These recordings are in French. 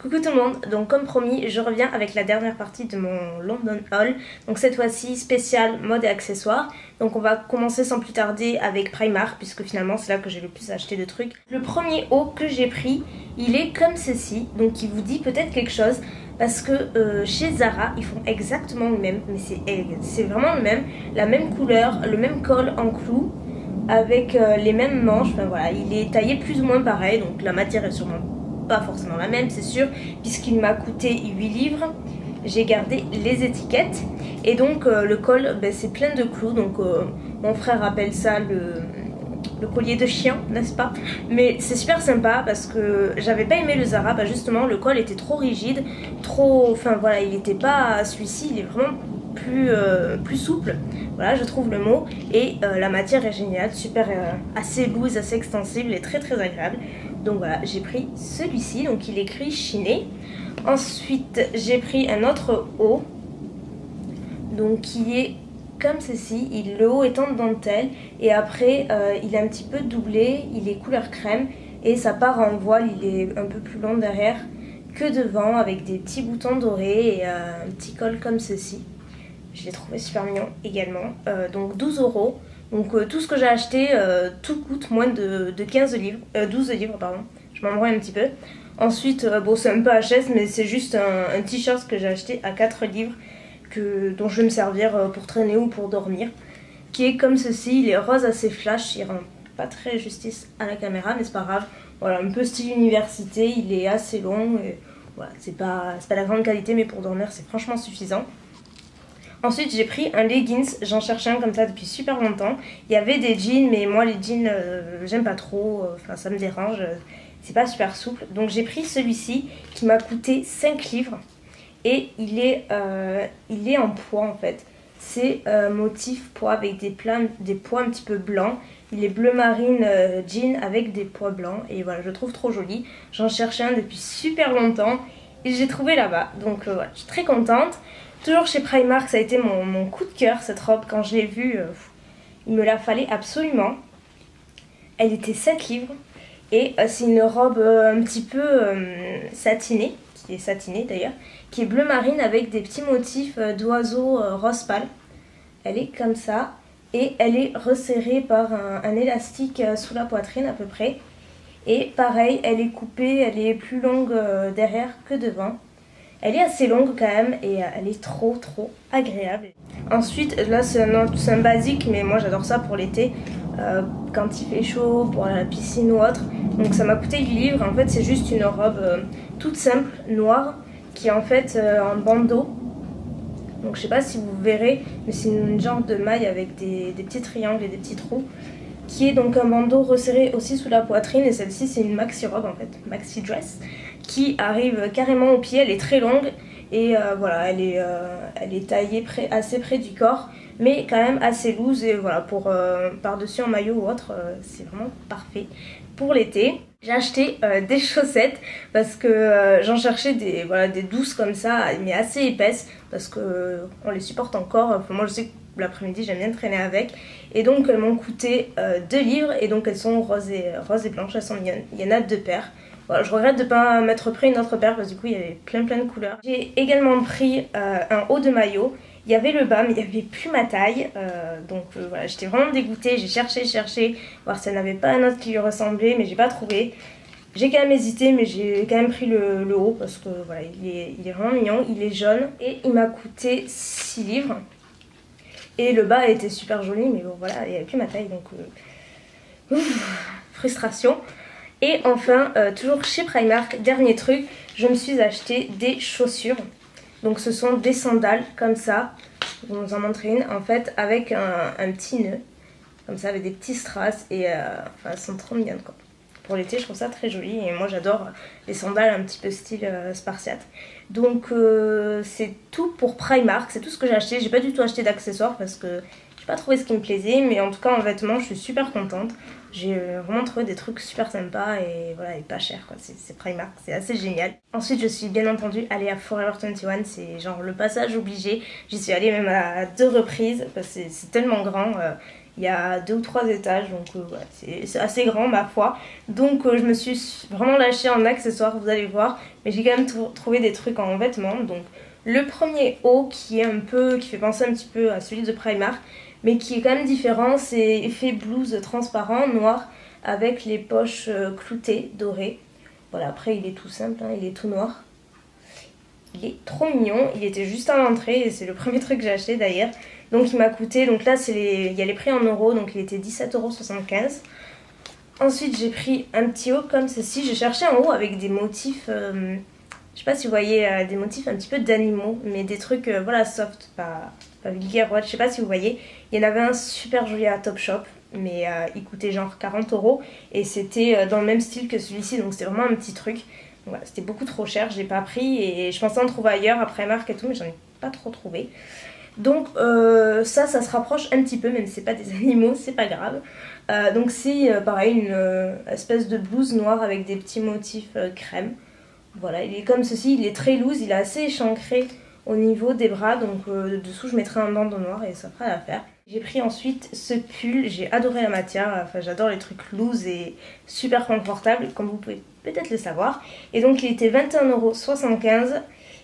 Coucou tout le monde, donc comme promis je reviens avec la dernière partie de mon London haul. Donc cette fois-ci spécial mode et accessoires. Donc on va commencer sans plus tarder avec Primark puisque finalement c'est là que j'ai le plus acheté de trucs. Le premier haut que j'ai pris il est comme ceci, donc il vous dit peut-être quelque chose. Parce que chez Zara ils font exactement le même, mais c'est vraiment le même. La même couleur, le même col en clou avec les mêmes manches, enfin voilà, il est taillé plus ou moins pareil. Donc la matière est sûrement pas forcément la même c'est sûr, puisqu'il m'a coûté 8 livres. J'ai gardé les étiquettes et donc le col c'est plein de clous, donc mon frère appelle ça le collier de chien, n'est-ce pas? Mais c'est super sympa parce que j'avais pas aimé le Zara, justement le col était trop rigide, trop, enfin voilà, il était pas, celui-ci il est vraiment plus souple, voilà je trouve le mot, et la matière est géniale, super, assez loose, assez extensible et très agréable. Donc voilà, j'ai pris celui-ci, donc il est écrit chiné. Ensuite j'ai pris un autre haut, donc qui est comme ceci, le haut est en dentelle et après il est un petit peu doublé, il est couleur crème et ça part en voile, il est un peu plus long derrière que devant avec des petits boutons dorés et un petit col comme ceci. Je l'ai trouvé super mignon également, donc 12 €. Donc tout ce que j'ai acheté, tout coûte moins de 15 livres, 12 livres pardon, je m'embrouille un petit peu. Ensuite, bon c'est un peu HS mais c'est juste un t-shirt que j'ai acheté à 4 livres dont je vais me servir pour traîner ou pour dormir. Qui est comme ceci, il est rose assez flash, il rend pas très justice à la caméra mais c'est pas grave. Voilà, un peu style université, il est assez long et voilà, c'est pas la grande qualité mais pour dormir c'est franchement suffisant. Ensuite j'ai pris un leggings, j'en cherchais un comme ça depuis super longtemps. Il y avait des jeans mais moi les jeans j'aime pas trop, enfin ça me dérange, c'est pas super souple. Donc j'ai pris celui-ci qui m'a coûté 5 livres et il est en pois en fait. C'est motif pois avec des pois un petit peu blancs. Il est bleu marine jean avec des pois blancs et voilà, je trouve trop joli. J'en cherchais un depuis super longtemps et j'ai trouvé là-bas, donc voilà, je suis très contente. Toujours chez Primark, ça a été mon coup de cœur cette robe. Quand je l'ai vue, il me la fallait absolument. Elle était 7 livres et c'est une robe un petit peu satinée, qui est satinée d'ailleurs, qui est bleu marine avec des petits motifs d'oiseaux rose pâle. Elle est comme ça et elle est resserrée par un élastique sous la poitrine à peu près. Et pareil, elle est coupée, elle est plus longue derrière que devant. Elle est assez longue quand même et elle est trop agréable. Ensuite là c'est un basique mais moi j'adore ça pour l'été, quand il fait chaud, pour aller à la piscine ou autre. Donc ça m'a coûté 8 livres, en fait c'est juste une robe toute simple, noire, qui est en fait en bandeau. Donc je sais pas si vous verrez mais c'est une genre de maille avec des petits triangles et des petits trous, qui est donc un bandeau resserré aussi sous la poitrine. Et celle-ci c'est une maxi robe en fait, maxi dress, qui arrive carrément au pied, elle est très longue et voilà, elle est taillée assez près du corps mais quand même assez loose et voilà, pour par-dessus en maillot ou autre, c'est vraiment parfait pour l'été. J'ai acheté des chaussettes parce que j'en cherchais des douces comme ça mais assez épaisses parce que on les supporte encore, enfin, moi je sais que l'après-midi j'aime bien traîner avec, et donc elles m'ont coûté 2 livres et donc elles sont roses et blanches, elles sont mignonnes, il y en a 2 paires. Voilà, je regrette de ne pas m'être pris une autre paire parce que du coup il y avait plein de couleurs. J'ai également pris un haut de maillot, il y avait le bas mais il n'y avait plus ma taille, donc voilà, j'étais vraiment dégoûtée, j'ai cherché, voir si elle n'avait pas un autre qui lui ressemblait mais j'ai pas trouvé. J'ai quand même hésité mais j'ai quand même pris le haut parce que voilà, il est vraiment mignon, il est jaune et il m'a coûté 6 livres. Et le bas était super joli mais bon voilà, il n'y avait plus ma taille donc frustration. Et enfin, toujours chez Primark, dernier truc, je me suis acheté des chaussures. Donc ce sont des sandales comme ça, je vais vous en montrer une en fait avec un petit nœud, comme ça avec des petits strass et enfin, elles sont trop mignonnes quoi. Pour l'été je trouve ça très joli et moi j'adore les sandales un petit peu style spartiate. Donc c'est tout pour Primark, c'est tout ce que j'ai acheté. J'ai pas du tout acheté d'accessoires parce que j'ai pas trouvé ce qui me plaisait, mais en tout cas en vêtements je suis super contente. J'ai vraiment trouvé des trucs super sympas et voilà, et pas cher quoi, c'est Primark, c'est assez génial. Ensuite je suis bien entendu allée à Forever 21, c'est genre le passage obligé. J'y suis allée même à 2 reprises parce que c'est tellement grand Il y a 2 ou 3 étages, donc voilà, c'est assez grand ma foi. Donc je me suis vraiment lâchée en accessoires, vous allez voir. Mais j'ai quand même trouvé des trucs en vêtements. Donc le premier haut qui fait penser un petit peu à celui de Primark, mais qui est quand même différent, c'est effet blouse transparent, noir, avec les poches cloutées, dorées. Voilà, après il est tout simple, hein, il est tout noir. Il est trop mignon, il était juste à l'entrée et c'est le premier truc que j'ai acheté d'ailleurs. Donc il m'a coûté, donc là il y a les prix en euros, donc il était 17,75 €. Ensuite j'ai pris un petit haut comme ceci, j'ai cherché un haut avec des motifs, je sais pas si vous voyez, des motifs un petit peu d'animaux, mais des trucs voilà soft, pas vulgaire, je sais pas si vous voyez. Il y en avait un super joli à Topshop, mais il coûtait genre 40 € et c'était dans le même style que celui-ci, donc c'était vraiment un petit truc. Voilà, c'était beaucoup trop cher, j'ai pas pris et je pensais en trouver ailleurs après Primark et tout, mais j'en ai pas trop trouvé. Donc ça se rapproche un petit peu, même si c'est pas des animaux, c'est pas grave. Donc c'est pareil, une espèce de blouse noire avec des petits motifs crème. Voilà, il est comme ceci, il est très loose, il est assez échancré au niveau des bras, donc dessous je mettrai un bandeau noir et ça fera l'affaire. J'ai pris ensuite ce pull, j'ai adoré la matière, enfin j'adore les trucs loose et super confortables, comme vous pouvez peut-être le savoir. Et donc il était 21,75 €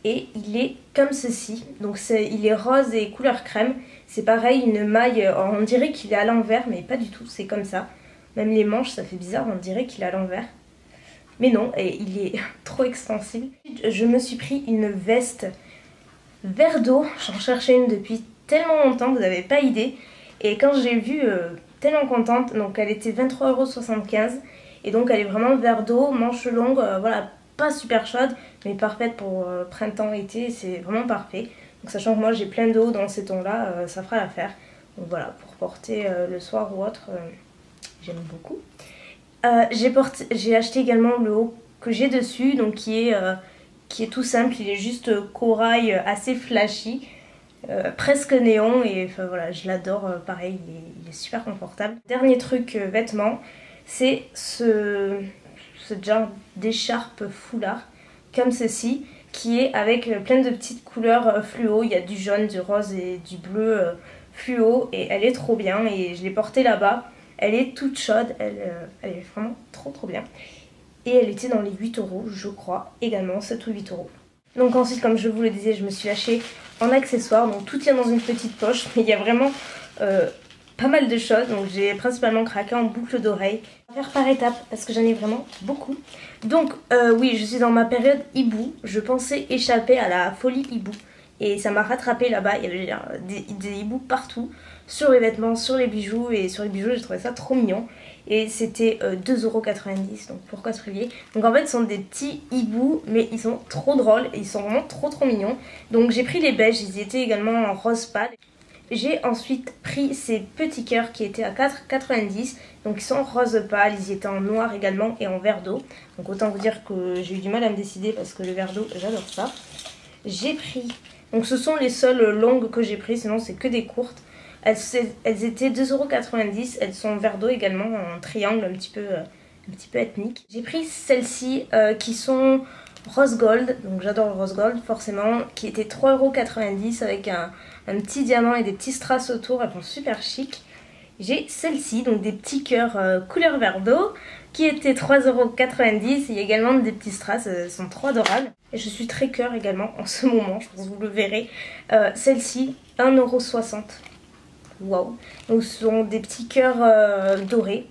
et il est comme ceci, donc il est rose et couleur crème. C'est pareil, une maille, on dirait qu'il est à l'envers, mais pas du tout, c'est comme ça. Même les manches, ça fait bizarre, on dirait qu'il est à l'envers. Mais non, et il est trop extensible. Je me suis pris une veste vert d'eau, j'en cherchais une depuis tellement longtemps, vous n'avez pas idée. Et quand j'ai vu, tellement contente, donc elle était 23,75 € et donc elle est vraiment vert d'eau, manche longue, voilà, pas super chaude, mais parfaite pour printemps-été, c'est vraiment parfait. Donc sachant que moi j'ai plein de hauts dans ces tons-là, ça fera l'affaire. Donc voilà, pour porter le soir ou autre, j'aime beaucoup. J'ai acheté également le haut que j'ai dessus, donc qui est tout simple, il est juste corail assez flashy, presque néon et enfin voilà, je l'adore, pareil, il est super confortable. Dernier truc vêtements, c'est ce genre d'écharpe foulard comme ceci, qui est avec plein de petites couleurs fluo, il y a du jaune, du rose et du bleu fluo et elle est trop bien et je l'ai portée là-bas. Elle est toute chaude, elle est vraiment trop bien. Et elle était dans les 8 € je crois, également 7 ou 8 €. Donc ensuite, comme je vous le disais, je me suis lâchée en accessoires. Donc tout tient dans une petite poche, mais il y a vraiment pas mal de choses. Donc j'ai principalement craqué en boucle d'oreille. On va faire par étapes parce que j'en ai vraiment beaucoup. Donc oui, je suis dans ma période hibou. Je pensais échapper à la folie hibou. Et ça m'a rattrapé là-bas, il y avait des hiboux partout, sur les vêtements, sur les bijoux, et sur les bijoux j'ai trouvé ça trop mignon. Et c'était 2,90 €, donc pourquoi se priver. Donc en fait ce sont des petits hiboux, mais ils sont trop drôles, et ils sont vraiment trop mignons. Donc j'ai pris les beiges, ils étaient également en rose pâle. J'ai ensuite pris ces petits cœurs qui étaient à 4,90 €, donc ils sont rose pâle, ils étaient en noir également et en vert d'eau. Donc autant vous dire que j'ai eu du mal à me décider parce que le vert d'eau, j'adore ça. J'ai pris... Donc ce sont les seules longues que j'ai prises, sinon c'est que des courtes. Elles étaient 2,90 €, elles sont vert d'eau également, en triangle un petit peu ethnique. J'ai pris celles-ci qui sont rose gold, donc j'adore le rose gold forcément, qui étaient 3,90 € avec un petit diamant et des petits strass autour, elles sont super chic. J'ai celle-ci, donc des petits cœurs couleur vert d'eau, qui étaient 3,90 €. Il y a également des petits strass, elles sont trop adorables. Et je suis très cœur également en ce moment, je pense que vous le verrez. Celle-ci, 1,60 €. Waouh! Donc ce sont des petits cœurs dorés,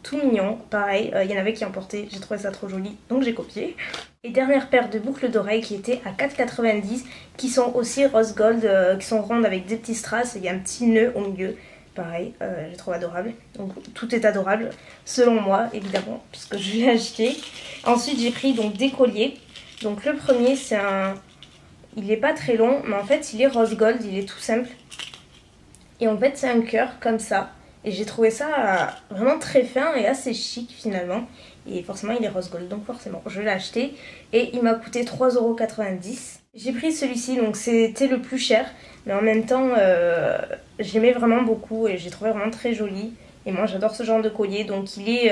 tout mignons. Pareil, il y en avait qui en portaient, j'ai trouvé ça trop joli, donc j'ai copié. Et dernière paire de boucles d'oreilles qui étaient à 4,90 €, qui sont aussi rose gold, qui sont rondes avec des petits strass, et il y a un petit nœud au milieu. Pareil, je trouve adorable. Donc tout est adorable, selon moi, évidemment, puisque je l'ai acheté. Ensuite, j'ai pris donc des colliers. Donc le premier, c'est un... Il n'est pas très long, mais en fait, il est rose gold, il est tout simple. Et en fait, c'est un cœur comme ça. Et j'ai trouvé ça vraiment très fin et assez chic finalement. Et forcément, il est rose gold, donc forcément, je l'ai acheté. Et il m'a coûté 3,90 €. J'ai pris celui-ci, donc c'était le plus cher. Mais en même temps, j'aimais vraiment beaucoup et j'ai trouvé vraiment très joli. Et moi, j'adore ce genre de collier. Donc il est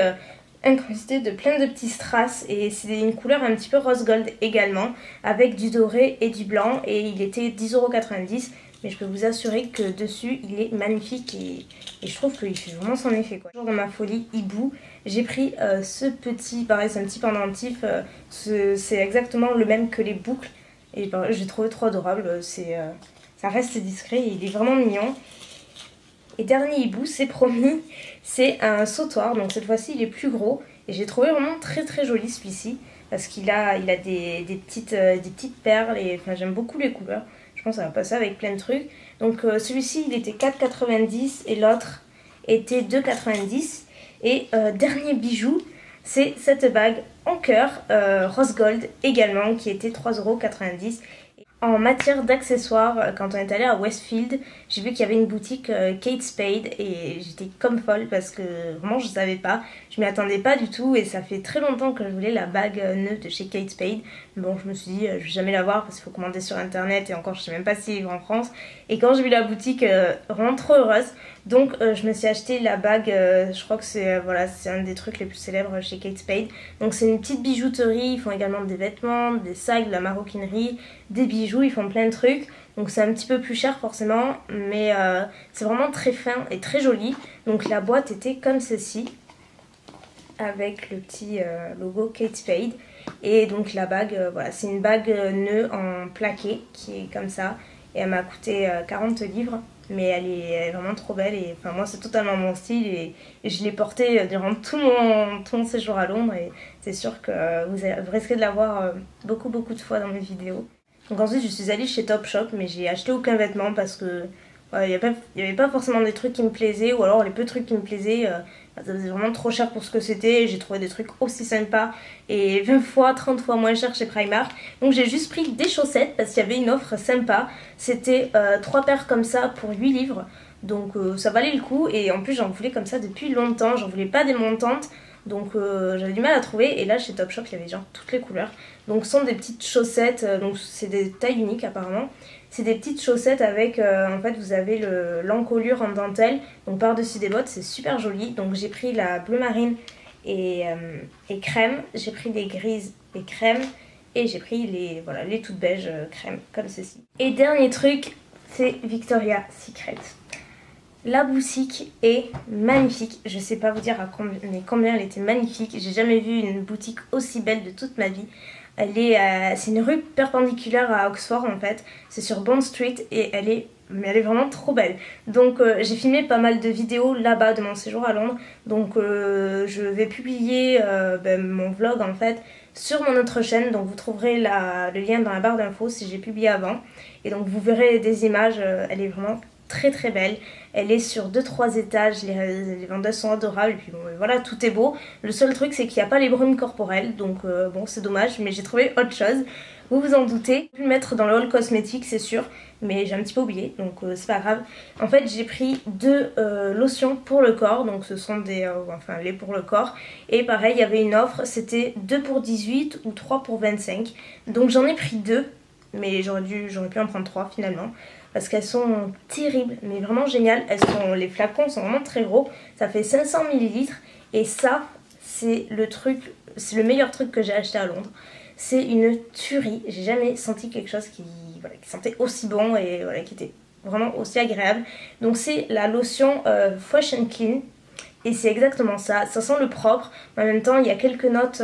incrusté de plein de petits strass. Et c'est une couleur un petit peu rose gold également. Avec du doré et du blanc. Et il était 10,90 €. mais je peux vous assurer que dessus il est magnifique et je trouve qu'il fait vraiment son effet quoi. Toujours dans ma folie hibou, j'ai pris ce petit, pareil c'est un petit pendentif, c'est exactement le même que les boucles et j'ai trouvé trop adorable, ça reste discret et il est vraiment mignon. Et dernier hibou, c'est promis, c'est un sautoir, donc cette fois-ci il est plus gros et j'ai trouvé vraiment très très joli celui-ci parce qu'il a des petites perles et enfin, j'aime beaucoup les couleurs. Je pense que ça va passer avec plein de trucs. Donc celui-ci il était 4,90 et l'autre était 2,90. Et dernier bijou, c'est cette bague en cœur rose gold également qui était 3,90 €. En matière d'accessoires, quand on est allé à Westfield, j'ai vu qu'il y avait une boutique Kate Spade et j'étais comme folle parce que vraiment je savais pas, je m'y attendais pas du tout et ça fait très longtemps que je voulais la bague neuve de chez Kate Spade. Bon, je me suis dit je vais jamais la voir parce qu'il faut commander sur internet et encore je sais même pas si elle est en France. Et quand j'ai vu la boutique, vraiment trop heureuse. Donc je me suis acheté la bague, je crois que c'est voilà, c'est un des trucs les plus célèbres chez Kate Spade. Donc c'est une petite bijouterie, ils font également des vêtements, des sacs, de la maroquinerie, des bijoux, ils font plein de trucs. Donc c'est un petit peu plus cher forcément, mais c'est vraiment très fin et très joli. Donc la boîte était comme ceci, avec le petit logo Kate Spade. Et donc la bague, voilà, c'est une bague nœud en plaqué qui est comme ça. Et elle m'a coûté 40 livres. Mais elle est vraiment trop belle et enfin moi c'est totalement mon style et je l'ai portée durant tout mon séjour à Londres et c'est sûr que vous risquez de la voir beaucoup de fois dans mes vidéos. Donc ensuite je suis allée chez Topshop mais j'ai acheté aucun vêtement parce que il n'y avait pas forcément des trucs qui me plaisaient ou alors les peu de trucs qui me plaisaient ça faisait vraiment trop cher pour ce que c'était. J'ai trouvé des trucs aussi sympas et 20 fois, 30 fois moins cher chez Primark. Donc j'ai juste pris des chaussettes parce qu'il y avait une offre sympa. C'était 3 paires comme ça pour 8 livres. Donc ça valait le coup et en plus j'en voulais comme ça depuis longtemps. J'en voulais pas des montantes. Donc j'avais du mal à trouver et là chez Topshop il y avait genre toutes les couleurs. Donc ce sont des petites chaussettes, donc c'est des tailles uniques apparemment. C'est des petites chaussettes avec, en fait vous avez l'encolure en dentelle, donc par-dessus des bottes, c'est super joli. Donc j'ai pris la bleu marine et crème, j'ai pris des grises et crème et j'ai pris les toutes beiges crème comme ceci. Et dernier truc, c'est Victoria's Secret. La boutique est magnifique, je sais pas vous dire combien elle était magnifique, j'ai jamais vu une boutique aussi belle de toute ma vie. C'est une rue perpendiculaire à Oxford en fait, c'est sur Bond Street et elle est vraiment trop belle. Donc j'ai filmé pas mal de vidéos là-bas de mon séjour à Londres, donc je vais publier mon vlog en fait sur mon autre chaîne, donc vous trouverez le lien dans la barre d'infos si j'ai publié avant. Et donc vous verrez des images, elle est vraiment très belle. Elle est sur 2-3 étages, les vendeuses sont adorables et puis bon, voilà, tout est beau. Le seul truc c'est qu'il n'y a pas les brumes corporelles, donc bon c'est dommage, mais j'ai trouvé autre chose. Vous vous en doutez, je vais le mettre dans le haul cosmétique c'est sûr, mais j'ai un petit peu oublié, donc c'est pas grave. En fait j'ai pris 2 lotions pour le corps, donc ce sont des lait pour le corps. Et pareil il y avait une offre, c'était 2 pour 18 ou 3 pour 25. Donc j'en ai pris 2, mais j'aurais pu en prendre 3 finalement. Parce qu'elles sont terribles, mais vraiment géniales. Les flacons sont vraiment très gros, ça fait 500 ml et ça c'est le meilleur truc que j'ai acheté à Londres. C'est une tuerie, j'ai jamais senti quelque chose qui sentait aussi bon et qui était vraiment aussi agréable. Donc c'est la lotion Fresh and Clean et c'est exactement ça, ça sent le propre, mais en même temps il y a quelques notes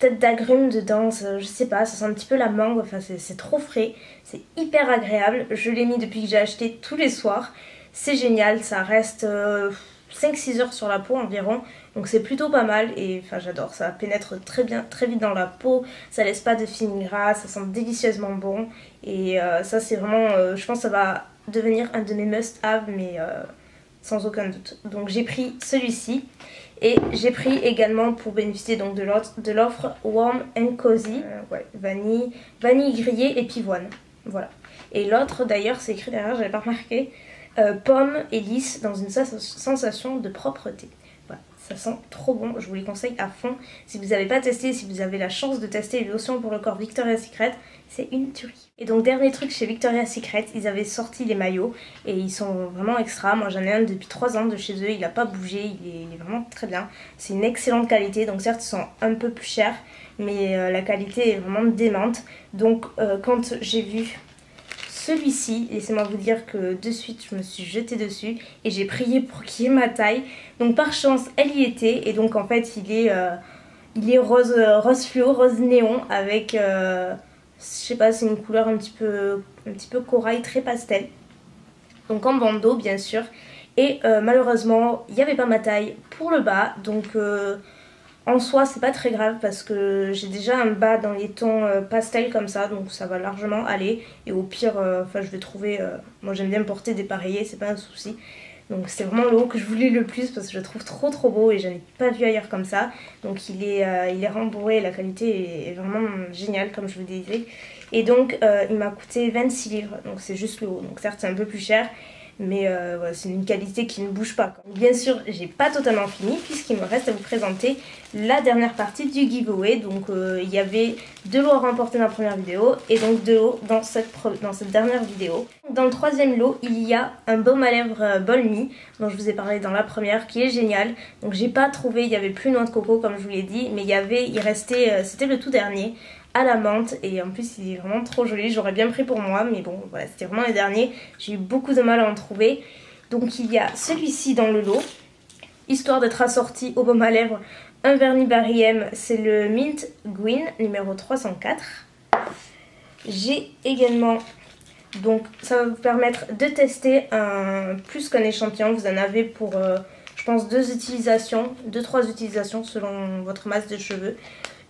peut-être d'agrumes dedans, je sais pas, ça sent un petit peu la mangue, enfin c'est trop frais, c'est hyper agréable. Je l'ai mis depuis que j'ai acheté tous les soirs, c'est génial, ça reste 5-6 heures sur la peau environ, donc c'est plutôt pas mal et enfin j'adore, ça pénètre très bien, très vite dans la peau, ça laisse pas de fines grasses, ça sent délicieusement bon et ça c'est vraiment, je pense que ça va devenir un de mes must-have mais sans aucun doute. Donc j'ai pris celui-ci. Et j'ai pris également pour bénéficier donc de l'offre Warm and Cozy, vanille grillée et pivoine. Voilà. Et l'autre d'ailleurs c'est écrit derrière, j'avais pas remarqué, pomme et lisse dans une sensation de propreté. Voilà, ça sent trop bon, je vous les conseille à fond. Si vous n'avez pas testé, si vous avez la chance de tester les lotions pour le corps Victoria's Secret, c'est une tuerie. Et donc dernier truc chez Victoria's Secret, ils avaient sorti les maillots et ils sont vraiment extra. Moi j'en ai un depuis 3 ans de chez eux, il n'a pas bougé, il est vraiment très bien. C'est une excellente qualité, donc certes ils sont un peu plus chers, mais la qualité est vraiment démente. Donc quand j'ai vu celui-ci, laissez-moi vous dire que de suite je me suis jetée dessus et j'ai prié pour qu'il y ait ma taille. Donc par chance elle y était et donc en fait il est rose, rose fluo, rose néon avec, je sais pas, c'est une couleur un petit peu corail, très pastel. Donc en bandeau bien sûr. Et malheureusement il n'y avait pas ma taille pour le bas, donc en soi c'est pas très grave parce que j'ai déjà un bas dans les tons pastel comme ça, donc ça va largement aller. Et au pire, je vais trouver, moi j'aime bien porter des pareillés, c'est pas un souci. Donc c'est vraiment le haut que je voulais le plus parce que je le trouve trop beau et j'en ai pas vu ailleurs comme ça. Donc il est rembourré, la qualité est vraiment géniale comme je vous disais. Et donc il m'a coûté 26 livres, donc c'est juste le haut. Donc certes c'est un peu plus cher, mais voilà, c'est une qualité qui ne bouge pas, quoi. Bien sûr, j'ai pas totalement fini puisqu'il me reste à vous présenter la dernière partie du giveaway. Donc il y avait 2 lots à remporter dans la première vidéo et donc 2 lots dans cette dernière vidéo. Dans le troisième lot, il y a un baume à lèvres Bol Me dont je vous ai parlé dans la première, qui est génial. Donc j'ai pas trouvé, il y avait plus noix de coco comme je vous l'ai dit, mais il restait, c'était le tout dernier, à la menthe, et en plus il est vraiment trop joli. J'aurais bien pris pour moi, mais bon voilà, c'était vraiment les derniers, j'ai eu beaucoup de mal à en trouver. Donc il y a celui-ci dans le lot, histoire d'être assorti au baume à lèvres, un vernis Barry M, c'est le Mint Green numéro 304. J'ai également, donc ça va vous permettre de tester plus qu'un échantillon, vous en avez pour je pense 2-3 utilisations selon votre masse de cheveux.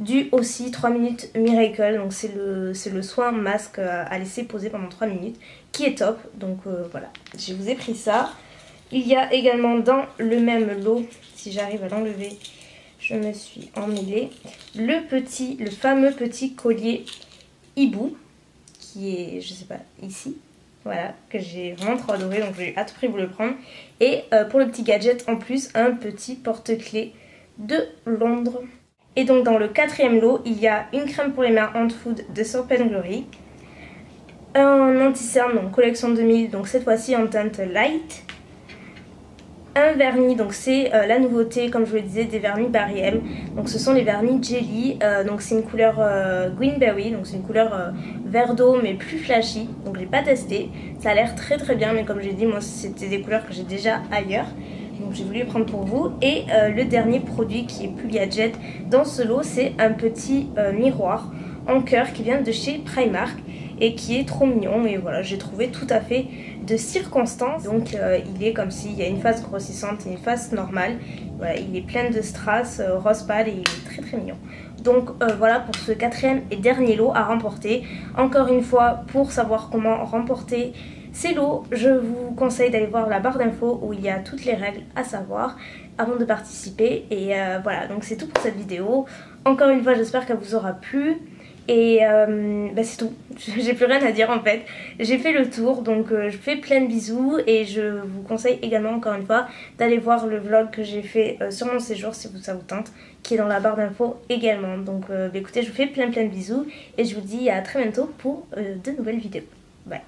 Du aussi 3 minutes Miracle, donc c'est le soin masque à laisser poser pendant 3 minutes qui est top. Donc voilà, je vous ai pris ça. Il y a également dans le même lot, si j'arrive à l'enlever, je me suis emmêlée, le fameux petit collier hibou qui est, je sais pas, ici. Voilà, que j'ai vraiment trop adoré, donc j'ai hâte de vous le prendre. Et pour le petit gadget en plus, un petit porte-clés de Londres. Et donc dans le quatrième lot, il y a une crème pour les mains Hand Food de Soap & Glory, un anti-cerne, donc collection 2000, donc cette fois-ci en teinte light, un vernis, donc c'est la nouveauté comme je vous le disais des vernis Barry M, donc ce sont les vernis Jelly, donc c'est une couleur Greenberry, donc c'est une couleur vert d'eau mais plus flashy, donc j'ai pas testé, ça a l'air très bien, mais comme j'ai dit moi c'était des couleurs que j'ai déjà ailleurs. Donc j'ai voulu le prendre pour vous. Et le dernier produit qui est plus gadget dans ce lot, c'est un petit miroir en cœur qui vient de chez Primark et qui est trop mignon. Et voilà, j'ai trouvé tout à fait de circonstance. Donc il est comme s'il y a une face grossissante et une face normale. Voilà, il est plein de strass rose pâle et il est très mignon. Donc voilà pour ce quatrième et dernier lot à remporter. Encore une fois, pour savoir comment remporter ces lots, je vous conseille d'aller voir la barre d'infos où il y a toutes les règles à savoir avant de participer. Et voilà, donc c'est tout pour cette vidéo. Encore une fois, j'espère qu'elle vous aura plu. Et c'est tout, j'ai plus rien à dire en fait. J'ai fait le tour, donc je fais plein de bisous. Et je vous conseille également encore une fois d'aller voir le vlog que j'ai fait sur mon séjour si ça vous tente, qui est dans la barre d'infos également. Donc écoutez, je vous fais plein de bisous et je vous dis à très bientôt pour de nouvelles vidéos. Bye.